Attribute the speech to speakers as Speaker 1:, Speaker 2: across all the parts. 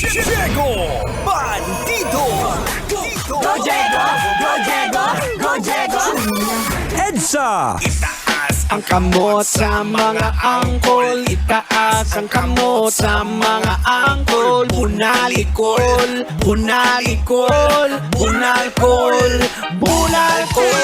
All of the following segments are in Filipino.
Speaker 1: Diego Bandido.
Speaker 2: Go Diego! Go Diego! Go Diego!
Speaker 1: EDSA. Itaas
Speaker 3: Ang kamot sa mga angkol, itaas ang kamot sa mga angkol. Bunalikol, bunalikol, bunalkol, bunalkol.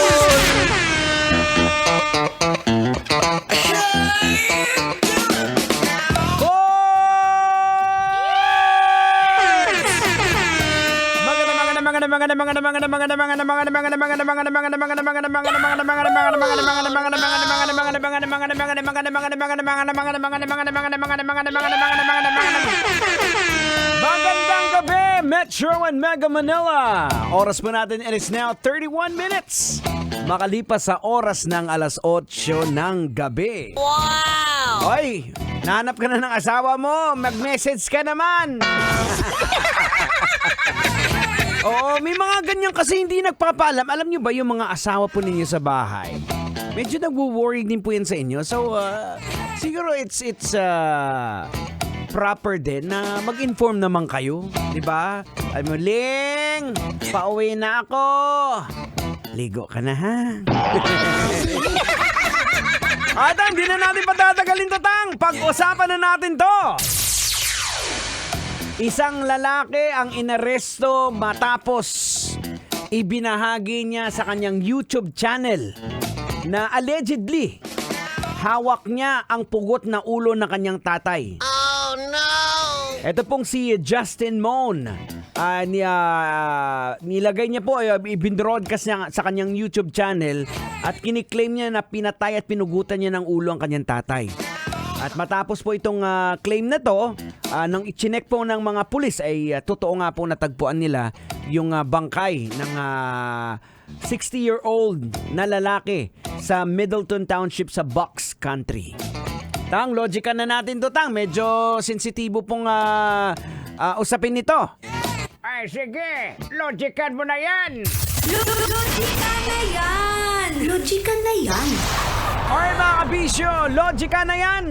Speaker 4: Magandang gabi, Metro and Mega Manila. Oras po natin and it's now 31 minutes. Makalipas sa oras ng alas 8 ng gabi.
Speaker 2: Wow!
Speaker 4: Hoy, nahanap ka na ng asawa mo. Mag-message ka naman. Oo, may mga ganyan kasi hindi nagpapaalam. Alam nyo ba yung mga asawa po ninyo sa bahay? Medyo nagwo-worry din po yan sa inyo. So, siguro it's proper din na mag-inform naman kayo. Diba? Alam mo, Ling, pauwi na ako. Ligo ka na, ha? At hindi na natin patatagalin to, Tang. Pag-usapan na natin to. Isang lalaki ang inaresto matapos ibinahagi niya sa kanyang YouTube channel na allegedly hawak niya ang pugot na ulo ng kanyang tatay.
Speaker 2: Oh no!
Speaker 4: Ito pong si Justin Moan. Nilagay niya po, ibinroadcast niya sa kanyang YouTube channel at kiniklaim niya na pinatay at pinugutan niya ng ulo ang kanyang tatay. At matapos po itong claim na to, nang ichinek po ng mga pulis ay totoo nga po natagpuan nila yung bangkay ng 60-year-old na lalaki sa Middleton Township sa Bucks Country. Tang, logican na natin to, Tang. Medyo sensitibo pong usapin nito. Ay, sige. Logican mo na yan.
Speaker 2: Logika na yan! Logika na yan!
Speaker 4: Oy, mga kabisyo, logica na yan.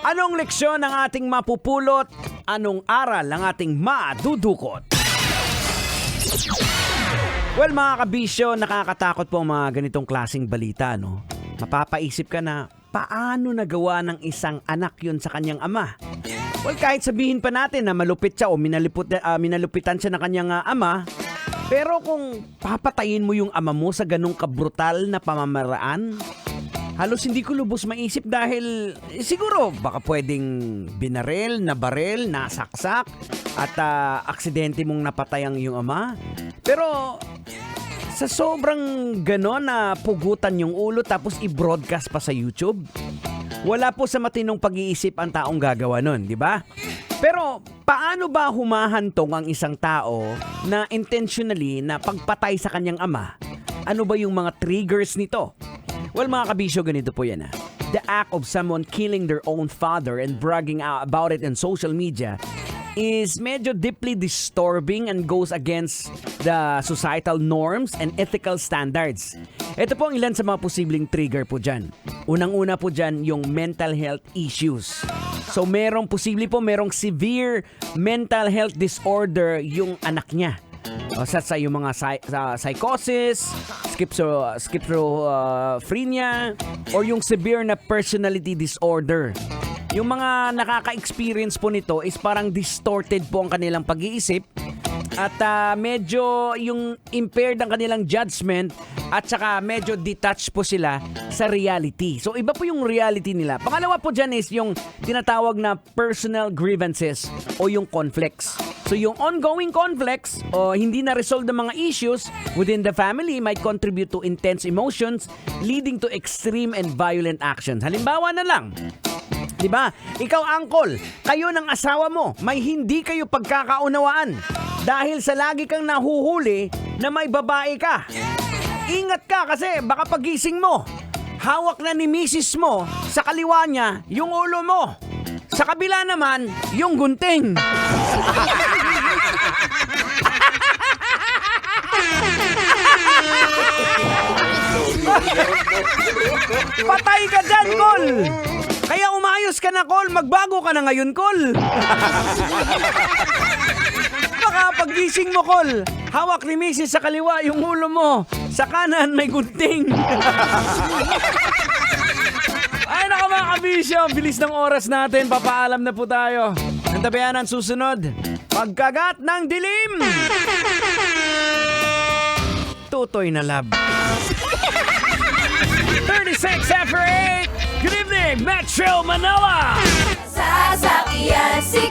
Speaker 4: Anong leksyon ang ating mapupulot? Anong aral ang ating madudukot? Well, mga kabisyo, nakakatakot po ang mga ganitong klaseng balita, no? Mapapaisip ka na, paano nagawa ng isang anak yun sa kanyang ama? Well, kahit sabihin pa natin na malupit siya o minalupitan siya ng kanyang ama, pero kung papatayin mo yung ama mo sa ganong kabrutal na pamamaraan, halos hindi ko lubos maisip dahil siguro baka pwedeng binarel, nabarel, nasaksak at aksidente mong napatay ang iyong ama. Pero sa sobrang ganon na pugutan yung ulo tapos i-broadcast pa sa YouTube, wala po sa matinong pag-iisip ang taong gagawa nun, di ba? Pero paano ba humahantong ang isang tao na intentionally na pagpatay sa kanyang ama? Ano ba yung mga triggers nito? Well, mga kabisyo, ganito po yan. The act of someone killing their own father and bragging about it on social media is medyo deeply disturbing and goes against the societal norms and ethical standards. Ito po ang ilan sa mga posibleng trigger po dyan. Unang-una po dyan yung mental health issues. So merong severe mental health disorder yung anak niya. O sa yung mga psychosis, schizophrenia, or yung severe na personality disorder. Yung mga nakaka-experience po nito is parang distorted po ang kanilang pag-iisip at medyo yung impaired ang kanilang judgment at saka medyo detached po sila sa reality. So iba po yung reality nila. Pangalawa po dyan is yung tinatawag na personal grievances o yung conflicts. So yung ongoing conflicts o hindi na-resolve ng mga issues within the family might contribute to intense emotions leading to extreme and violent actions. Halimbawa na lang, diba? Ikaw, uncle, kayo ng asawa mo, may hindi kayo pagkakaunawaan dahil sa lagi kang nahuhuli na may babae ka. Ingat ka kasi baka pagising mo, hawak na ni misis mo sa kaliwa niya yung ulo mo. Sa kabila naman, yung gunting. Patay ka dyan, Col! Kaya umayos ka na, Col. Magbago ka na ngayon, Col. Baka pagising mo, Col, hawak ni Mrs. sa kaliwa yung ulo mo. Sa kanan may gunting. Ay, naka mga kabisyo. Bilis ng oras natin. Papaalam na po tayo. Ang tabayan ang susunod. Pagkagat ng dilim. Tutoy na lab. 36 after 8. Good evening, Metro Manila.
Speaker 2: Sasakyan si